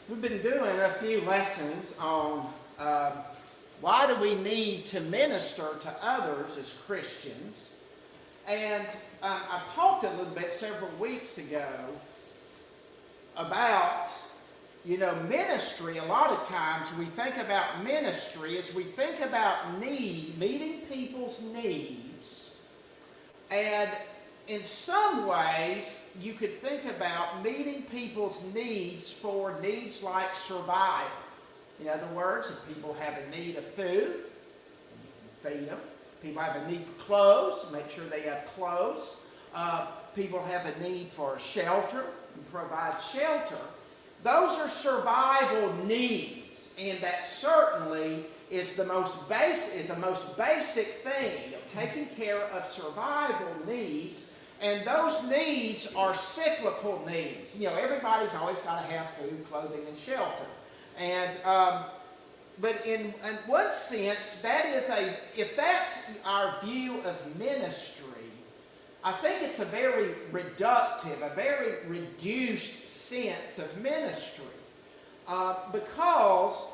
We've been doing a few lessons on why do we need to minister to others as Christians. And I've talked a little bit several weeks ago about, ministry. A lot of times we think about ministry as we think about meeting people's needs. And in some ways, you could think about meeting people's needs for needs like survival. In other words, if people have a need of food, you can feed them. People have a need for clothes, make sure they have clothes. People have a need for shelter, and provide shelter. Those are survival needs, and that certainly is the most basic thing, taking care of survival needs. And those needs are cyclical needs. Everybody's always got to have food, clothing, and shelter. And but in one sense, if that's our view of ministry, I think it's a very reductive, a very reduced sense of ministry. Because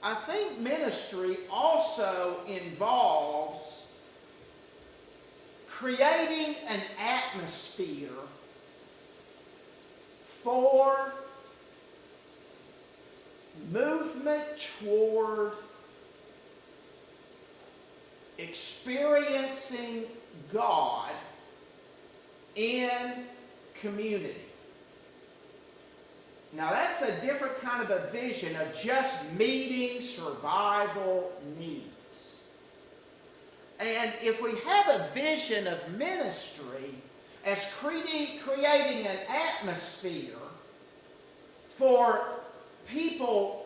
I think ministry also involves creating an atmosphere for movement toward experiencing God in community. Now that's a different kind of a vision of just meeting survival needs. And if we have a vision of ministry as creating an atmosphere for people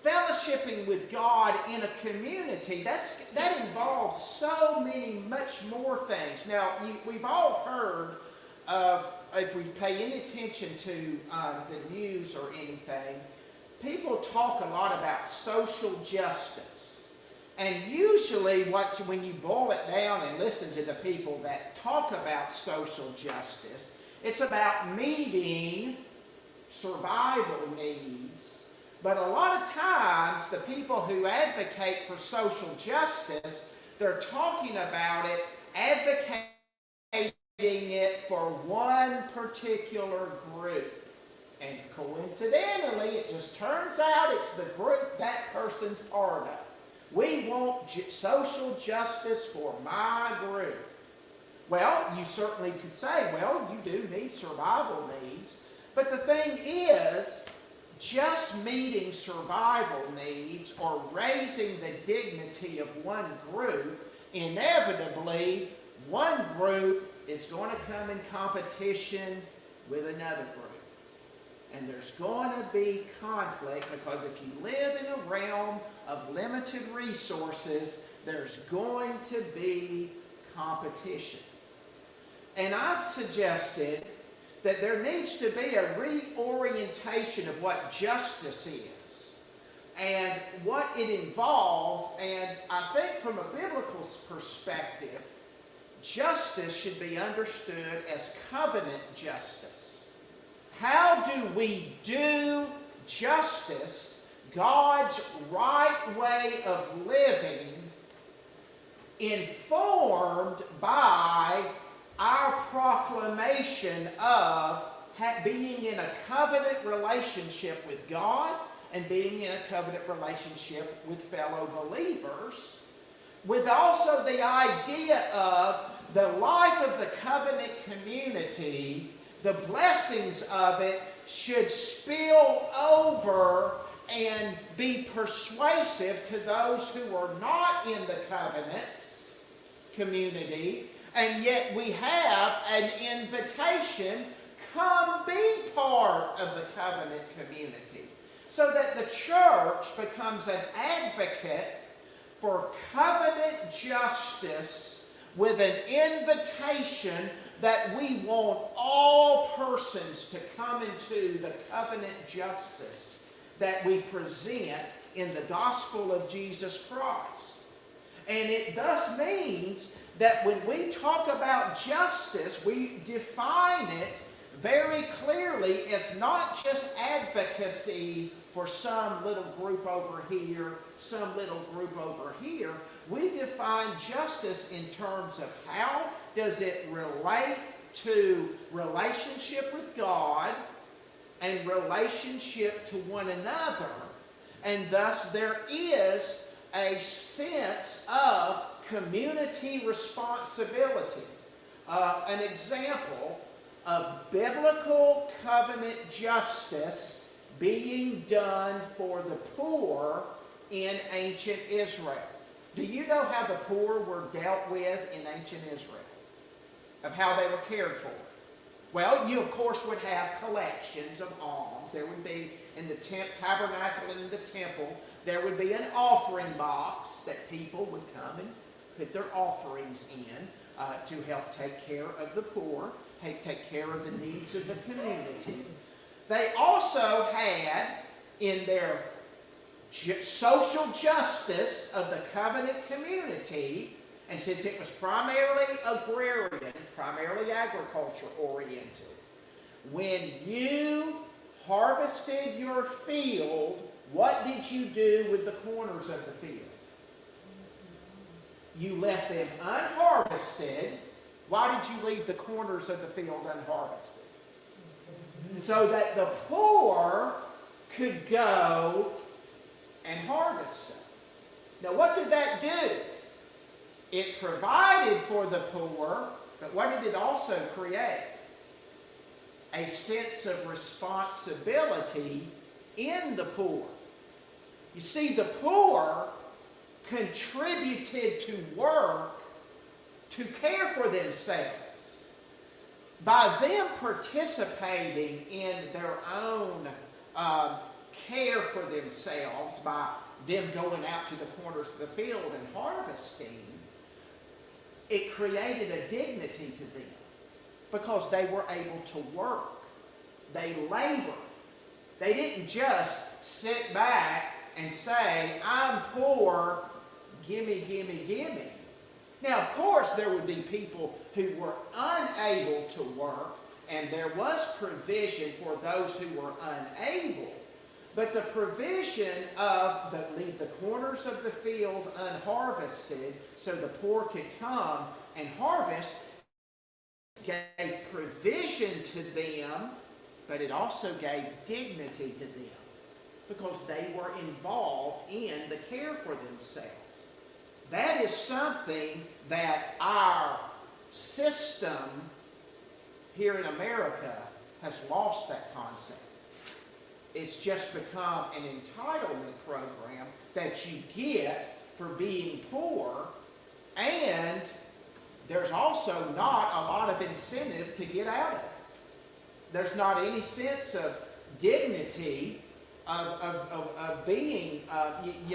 fellowshipping with God in a community, that involves so much more things. Now, we've all heard of, if we pay any attention to the news or anything, people talk a lot about social justice. And usually when you boil it down and listen to the people that talk about social justice, it's about meeting survival needs. But a lot of times, the people who advocate for social justice, they're talking about it, advocating it for one particular group. And coincidentally, it just turns out it's the group that person's part of. We want social justice for my group. Well, you certainly could say, well, you do need survival needs. But the thing is, just meeting survival needs or raising the dignity of one group, inevitably, one group is going to come in competition with another group. And there's going to be conflict because if you live in a realm of limited resources, there's going to be competition. And I've suggested that there needs to be a reorientation of what justice is and what it involves. And I think from a biblical perspective, justice should be understood as covenant justice. How do we do justice, God's right way of living, informed by our proclamation of being in a covenant relationship with God and being in a covenant relationship with fellow believers, with also the idea of the life of the covenant community, the blessings of it should spill over and be persuasive to those who are not in the covenant community. And yet we have an invitation, come be part of the covenant community. So that the church becomes an advocate for covenant justice with an invitation that we want all persons to come into the covenant justice that we present in the gospel of Jesus Christ. And it thus means that when we talk about justice, we define it very clearly is not just advocacy for some little group over here, some little group over here. We define justice in terms of how does it relate to relationship with God and relationship to one another. And thus there is a sense of community responsibility. An example of biblical covenant justice being done for the poor in ancient Israel. Do you know how the poor were dealt with in ancient Israel? Of how they were cared for? Well, you of course would have collections of alms. There would be in the tabernacle and in the temple, there would be an offering box that people would come and put their offerings in to help take care of the poor, take care of the needs of the community. They also had in their social justice of the covenant community, and since it was primarily agrarian, primarily agriculture oriented, when you harvested your field, what did you do with the corners of the field? You left them unharvested. Why did you leave the corners of the field unharvested? So that the poor could go and harvest them. Now what did that do? It provided for the poor, but what did it also create? A sense of responsibility in the poor. You see, the poor contributed to work to care for themselves. By them participating in their own care for themselves, by them going out to the corners of the field and harvesting, it created a dignity to them because they were able to work. They labored. They didn't just sit back and say, I'm poor, gimme, gimme, gimme. Now, of course, there would be people who were unable to work, and there was provision for those who were unable. But the provision of leave the corners of the field unharvested so the poor could come and harvest gave provision to them, but it also gave dignity to them because they were involved in the care for themselves. That is something that our system here in America has lost that concept. It's just become an entitlement program that you get for being poor, and there's also not a lot of incentive to get out of it. There's not any sense of dignity of being,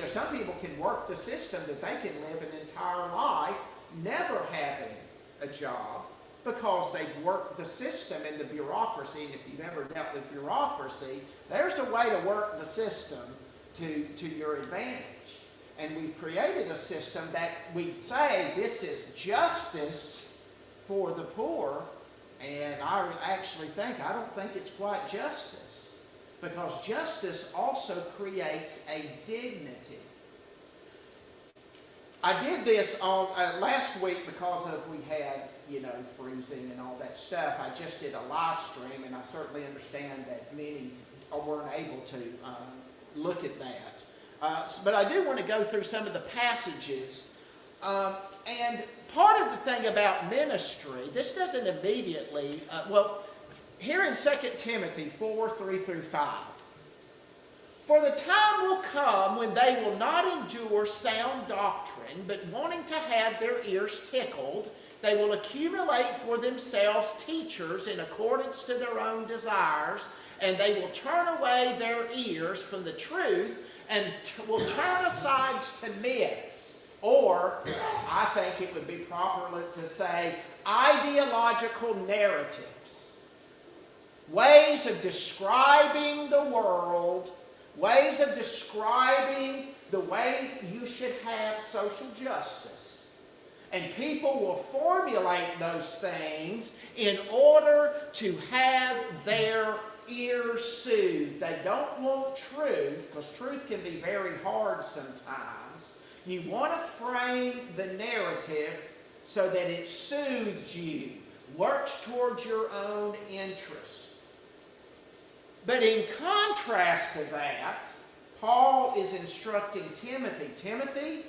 some people can work the system that they can live an entire life never having a job because they've worked the system and the bureaucracy. And if you've ever dealt with bureaucracy, there's a way to work the system to your advantage. And we've created a system that we say this is justice for the poor, and I don't think it's quite justice. Because justice also creates a dignity. I did this on last week because we had, freezing and all that stuff. I just did a live stream, and I certainly understand that many weren't able to look at that. But I do want to go through some of the passages. And part of the thing about ministry, this doesn't immediately, here in 2 Timothy 4, 3 through 5. For the time will come when they will not endure sound doctrine, but wanting to have their ears tickled, they will accumulate for themselves teachers in accordance to their own desires, and they will turn away their ears from the truth and will turn aside to myths. Or, I think it would be proper to say, ideological narratives. Ways of describing the world, ways of describing the way you should have social justice. And people will formulate those things in order to have their ears soothed. They don't want truth, because truth can be very hard sometimes. You want to frame the narrative so that it soothes you, works towards your own interest. But in contrast to that, Paul is instructing Timothy, Timothy,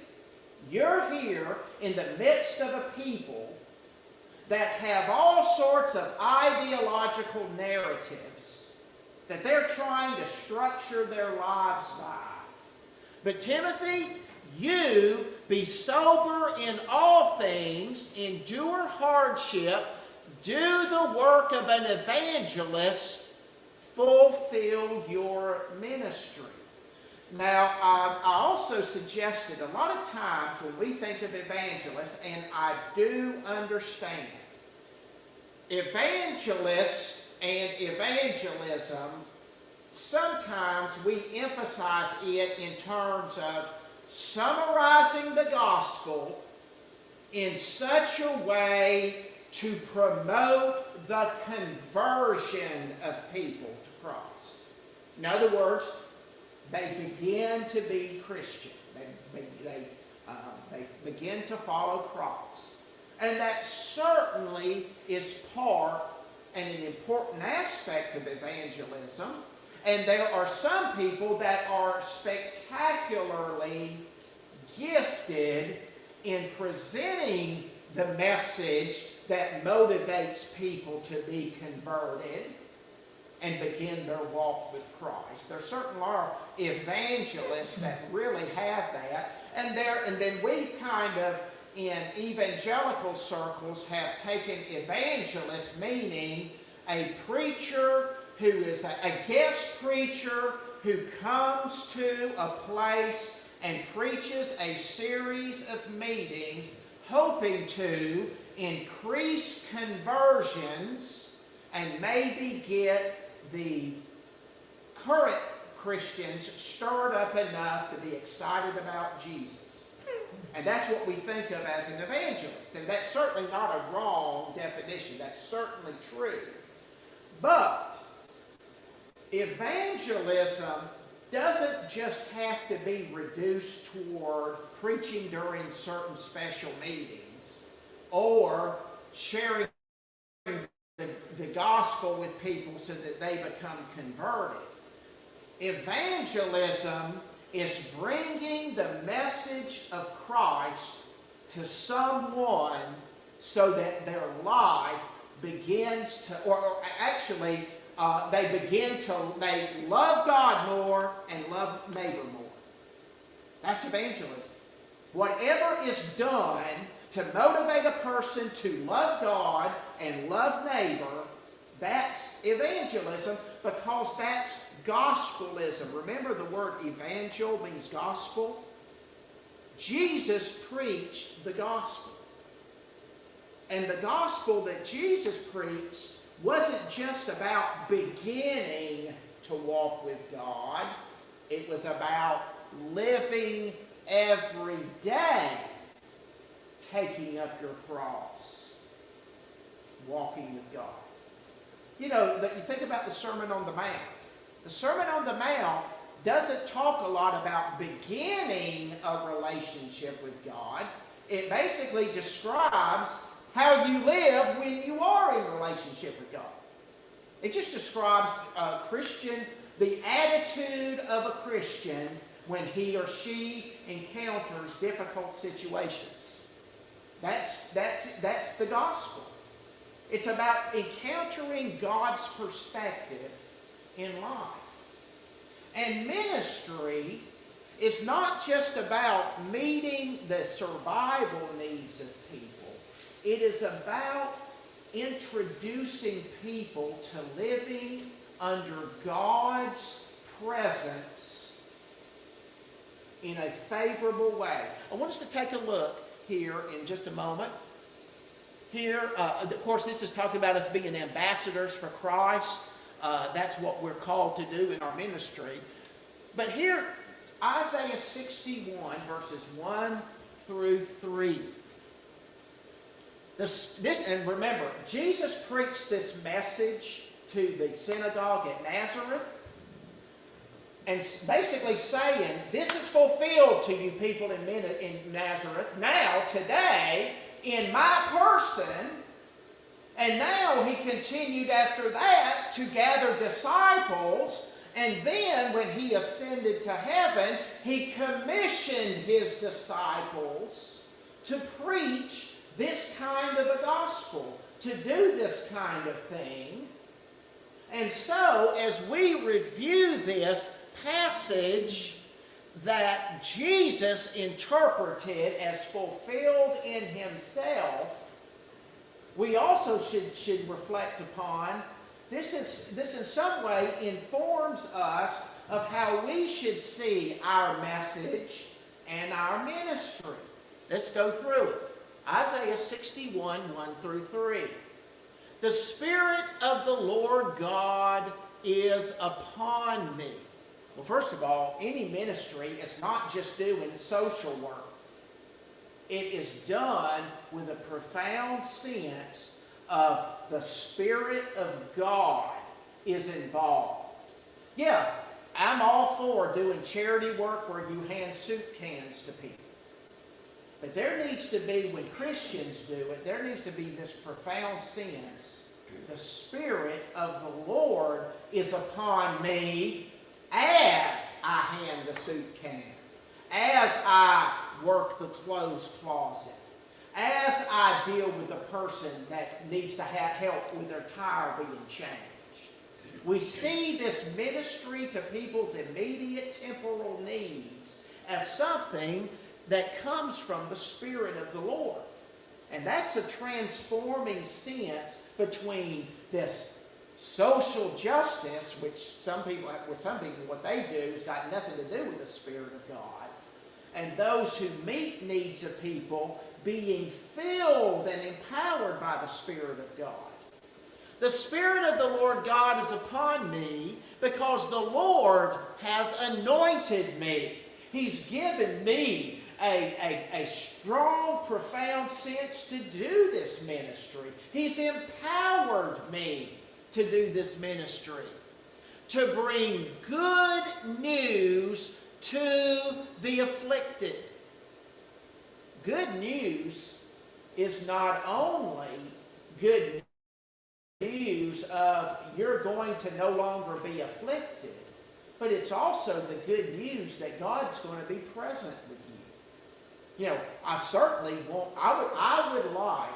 you're here in the midst of a people that have all sorts of ideological narratives that they're trying to structure their lives by. But Timothy, you be sober in all things, endure hardship, do the work of an evangelist, fulfill your ministry. Now, I also suggested a lot of times when we think of evangelists, and I do understand, evangelists and evangelism, sometimes we emphasize it in terms of summarizing the gospel in such a way to promote the conversion of people to Christ. In other words, they begin to be Christian. They begin to follow Christ. And that certainly is part and an important aspect of evangelism. And there are some people that are spectacularly gifted in presenting the message that motivates people to be converted and begin their walk with Christ. There certainly are evangelists that really have that. And then we kind of, in evangelical circles, have taken evangelist meaning a preacher who is a guest preacher who comes to a place and preaches a series of meetings hoping to increase conversions and maybe get the current Christians stirred up enough to be excited about Jesus. And that's what we think of as an evangelist. And that's certainly not a wrong definition. That's certainly true. But evangelism doesn't just have to be reduced toward preaching during certain special meetings or sharing the gospel with people so that they become converted. Evangelism is bringing the message of Christ to someone so that their life begins to, or actually, they love God more and love neighbor more. That's evangelism. Whatever is done to motivate a person to love God and love neighbor, that's evangelism, because that's gospelism. Remember, the word evangel means gospel. Jesus preached the gospel. And the gospel that Jesus preached wasn't just about beginning to walk with God. It was about living every day, taking up your cross, walking with God. You know, you think about the Sermon on the Mount. The Sermon on the Mount doesn't talk a lot about beginning a relationship with God. It basically describes how you live when you are in relationship with God. It just describes a Christian, the attitude of a Christian when he or she encounters difficult situations. That's the gospel. It's about encountering God's perspective in life. And ministry is not just about meeting the survival needs of people. It is about introducing people to living under God's presence in a favorable way. I want us to take a look here in just a moment. Here, of course, this is talking about us being ambassadors for Christ. That's what we're called to do in our ministry. But here, Isaiah 61, verses 1 through 3. And remember, Jesus preached this message to the synagogue at Nazareth, and basically saying, this is fulfilled to you people in Nazareth now, today, in my person. And now he continued after that to gather disciples. And then when he ascended to heaven, he commissioned his disciples to preach this kind of a gospel, to do this kind of thing. And so, as we review this passage that Jesus interpreted as fulfilled in himself, we also should reflect upon this in some way informs us of how we should see our message and our ministry. Let's go through it. Isaiah 61, 1 through 3. The Spirit of the Lord God is upon me. Well, first of all, any ministry is not just doing social work. It is done with a profound sense of the Spirit of God is involved. Yeah, I'm all for doing charity work where you hand soup cans to people. But there needs to be, when Christians do it, there needs to be this profound sense. The Spirit of the Lord is upon me as I hand the soup can, as I work the clothes closet, as I deal with a person that needs to have help with their tire being changed. We see this ministry to people's immediate temporal needs as something that comes from the Spirit of the Lord. And that's a transforming sense between this social justice, which some people, what they do has got nothing to do with the Spirit of God, and those who meet needs of people being filled and empowered by the Spirit of God. The Spirit of the Lord God is upon me because the Lord has anointed me. He's given me a strong, profound sense to do this ministry. He's empowered me to do this ministry, to bring good news to the afflicted. Good news is not only good news of you're going to no longer be afflicted, but it's also the good news that God's going to be present with you. You know, I certainly want, I would like,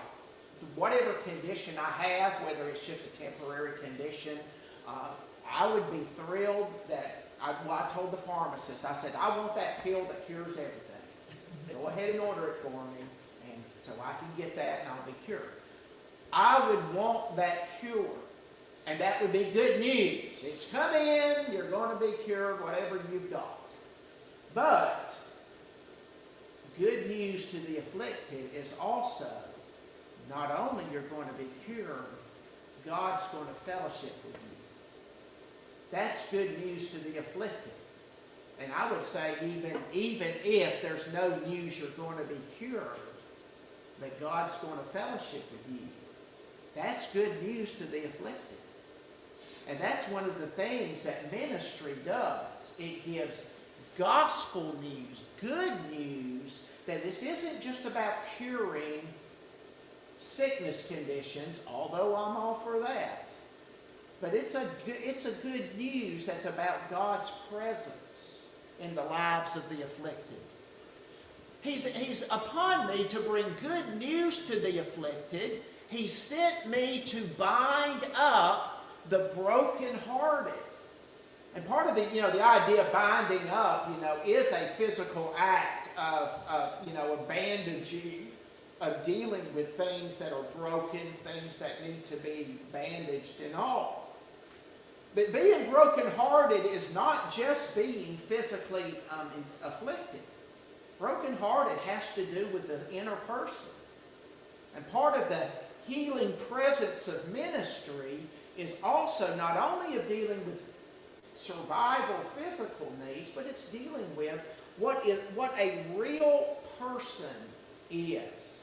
whatever condition I have, whether it's just a temporary condition, I would be thrilled that, I told the pharmacist, I said, I want that pill that cures everything. Go ahead and order it for me, and so I can get that and I'll be cured. I would want that cure, and that would be good news. It's come in, you're going to be cured, whatever you've got. But good news to the afflicted is also not only you're going to be cured, God's going to fellowship with you. That's good news to the afflicted. And I would say even if there's no news you're going to be cured, that God's going to fellowship with you. That's good news to the afflicted. And that's one of the things that ministry does. It gives gospel news, good news, that this isn't just about curing sickness conditions, although I'm all for that. But it's a good news that's about God's presence in the lives of the afflicted. He's upon me to bring good news to the afflicted. He sent me to bind up the brokenhearted. And part of the idea of binding up, is a physical act of bandaging, of dealing with things that are broken, things that need to be bandaged and all. But being brokenhearted is not just being physically afflicted. Brokenhearted has to do with the inner person. And part of the healing presence of ministry is also not only of dealing with survival physical needs, but it's dealing with what a real person is.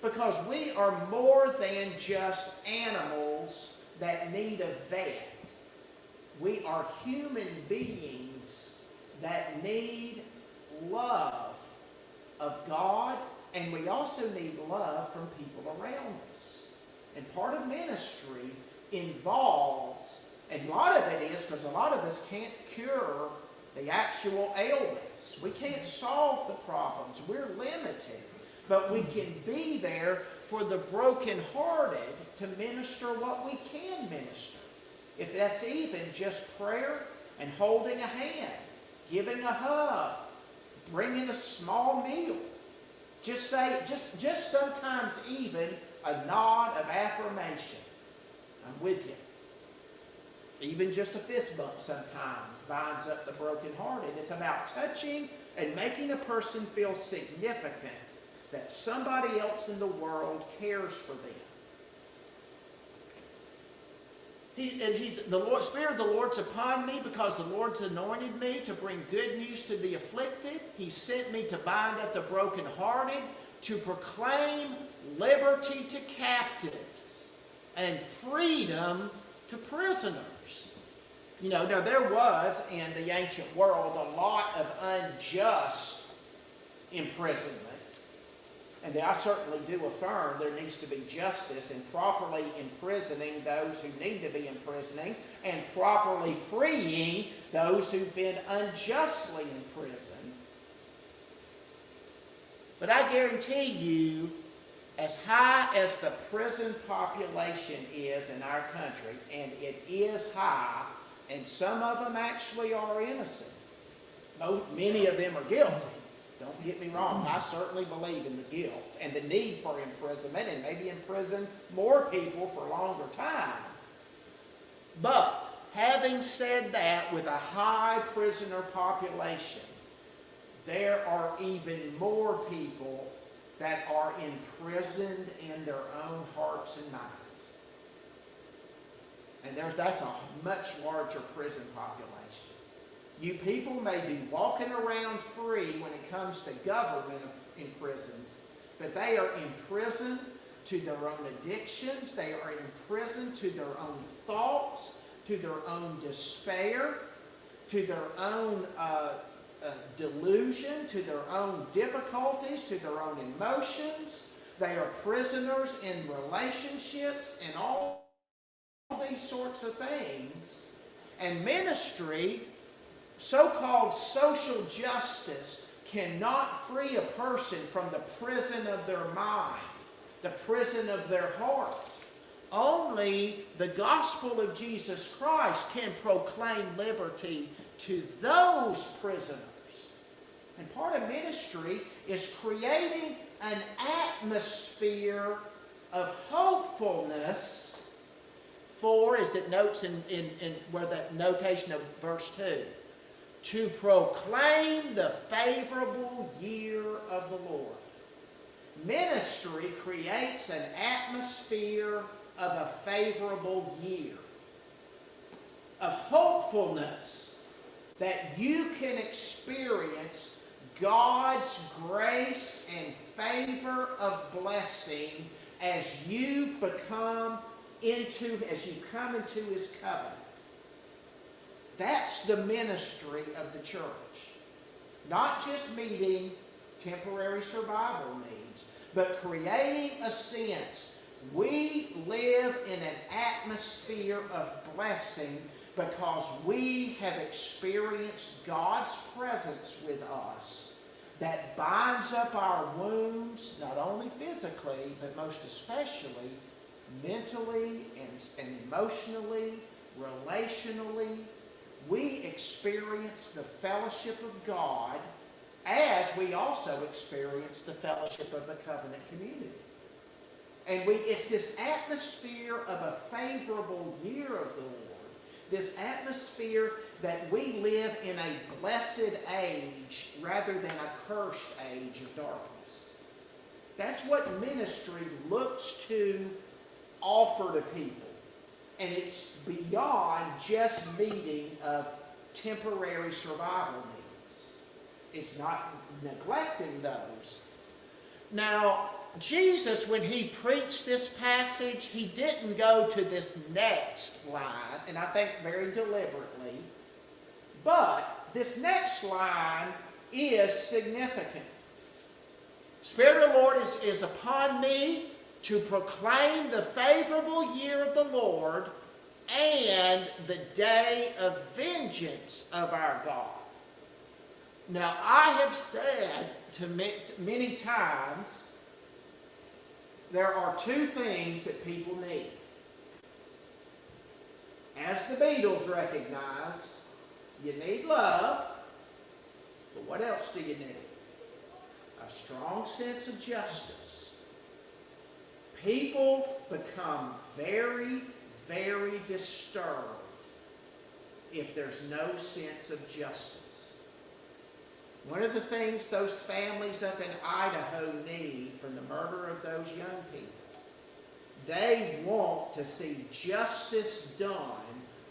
Because we are more than just animals that need a vet. We are human beings that need love of God, and we also need love from people around us. And part of ministry involves, and a lot of it is because a lot of us can't cure the actual ailments. We can't solve the problems. We're limited. But we can be there for the brokenhearted to minister what we can minister. If that's even just prayer and holding a hand, giving a hug, bringing a small meal. Just sometimes even a nod of affirmation. I'm with you. Even just a fist bump sometimes binds up the brokenhearted. It's about touching and making a person feel significant, that somebody else in the world cares for them. The Spirit of the Lord's upon me because the Lord's anointed me to bring good news to the afflicted. He sent me to bind up the brokenhearted, to proclaim liberty to captives and freedom to prisoners. You know, now there was in the ancient world a lot of unjust imprisonment. And I certainly do affirm there needs to be justice in properly imprisoning those who need to be imprisoning and properly freeing those who've been unjustly imprisoned. But I guarantee you, as high as the prison population is in our country, and it is high, and some of them actually are innocent, many of them are guilty. Don't get me wrong, I certainly believe in the guilt and the need for imprisonment and maybe imprison more people for a longer time. But having said that, with a high prisoner population, there are even more people that are imprisoned in their own hearts and minds. And that's a much larger prison population. You people may be walking around free when it comes to government in prisons, but they are imprisoned to their own addictions. They are imprisoned to their own thoughts, to their own despair, to their own delusion, to their own difficulties, to their own emotions. They are prisoners in relationships and all these sorts of things. And ministry, so-called social justice, cannot free a person from the prison of their mind, the prison of their heart. Only the gospel of Jesus Christ can proclaim liberty to those prisoners. And part of ministry is creating an atmosphere of hopefulness for, as it notes in where that notation of verse 2, to proclaim the favorable year of the Lord. Ministry creates an atmosphere of a favorable year, of hopefulness, that you can experience God's grace and favor of blessing as you come into His covenant. That's the ministry of the church. Not just meeting temporary survival needs, but creating a sense we live in an atmosphere of blessing because we have experienced God's presence with us that binds up our wounds, not only physically, but most especially mentally and emotionally, relationally. We experience the fellowship of God as we also experience the fellowship of the covenant community. And it's this atmosphere of a favorable year of the Lord, this atmosphere that we live in a blessed age rather than a cursed age of darkness. That's what ministry looks to offer to people. And it's beyond just meeting of temporary survival needs. It's not neglecting those. Now, Jesus, when he preached this passage, he didn't go to this next line, and I think very deliberately, but this next line is significant. Spirit of the Lord is upon me to proclaim the favorable year of the Lord and the day of vengeance of our God. Now, I have said to many times, there are two things that people need. As the Beatles recognized, you need love, but what else do you need? A strong sense of justice. People become very, very disturbed if there's no sense of justice. One of the things those families up in Idaho need from the murder of those young people, they want to see justice done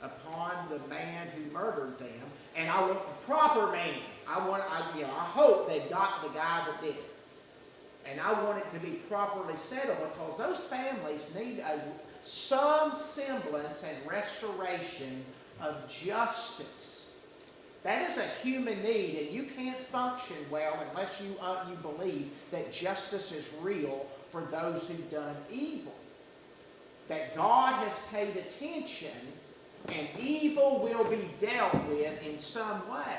upon the man who murdered them, and I want the proper man. I hope they got the guy that did it, and I want it to be properly settled because those families need some semblance and restoration of justice. That is a human need, and you can't function well unless you believe that justice is real for those who've done evil. That God has paid attention, and evil will be dealt with in some way.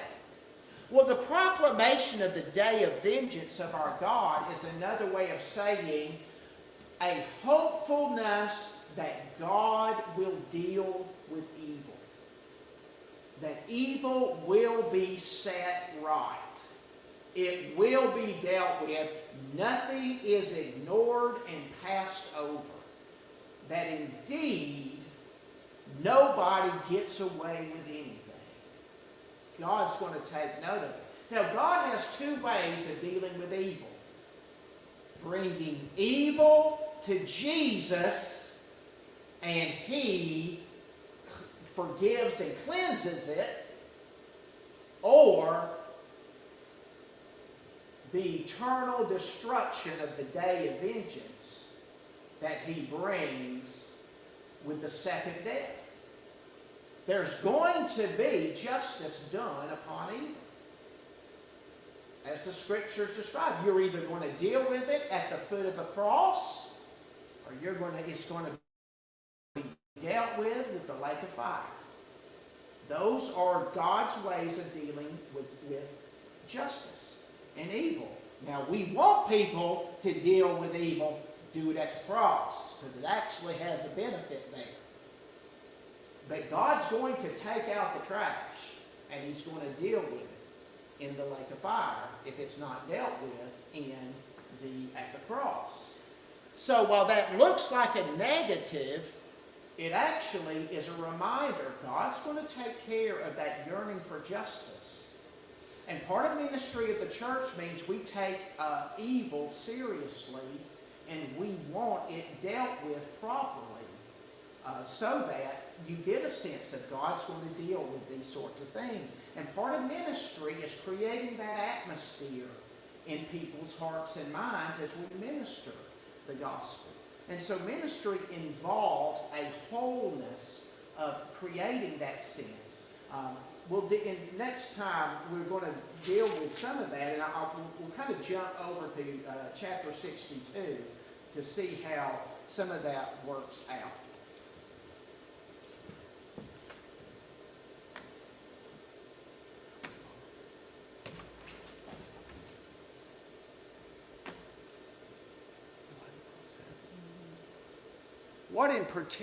Well, the proclamation of the day of vengeance of our God is another way of saying a hopefulness that God will deal with evil. That evil will be set right. It will be dealt with. Nothing is ignored and passed over. That indeed, nobody gets away with anything. God's going to take note of it. Now, God has two ways of dealing with evil. Bringing evil to Jesus, and He forgives and cleanses it, or the eternal destruction of the day of vengeance that He brings with the second death. There's going to be justice done upon evil. As the Scriptures describe, you're either going to deal with it at the foot of the cross, or it's going to be dealt with the lake of fire. Those are God's ways of dealing with justice and evil. Now, we want people to deal with evil, do it at the cross, because it actually has a benefit there. But God's going to take out the trash, and He's going to deal with it in the lake of fire if it's not dealt with at the cross. So while that looks like a negative, it actually is a reminder God's going to take care of that yearning for justice. And part of ministry of the church means we take evil seriously, and we want it dealt with properly, so that you get a sense that God's going to deal with these sorts of things. And part of ministry is creating that atmosphere in people's hearts and minds as we minister the gospel. And so ministry involves a wholeness of creating that sense. Next time we're going to deal with some of that, and we'll kind of jump over to chapter 62 to see how some of that works out. What in particular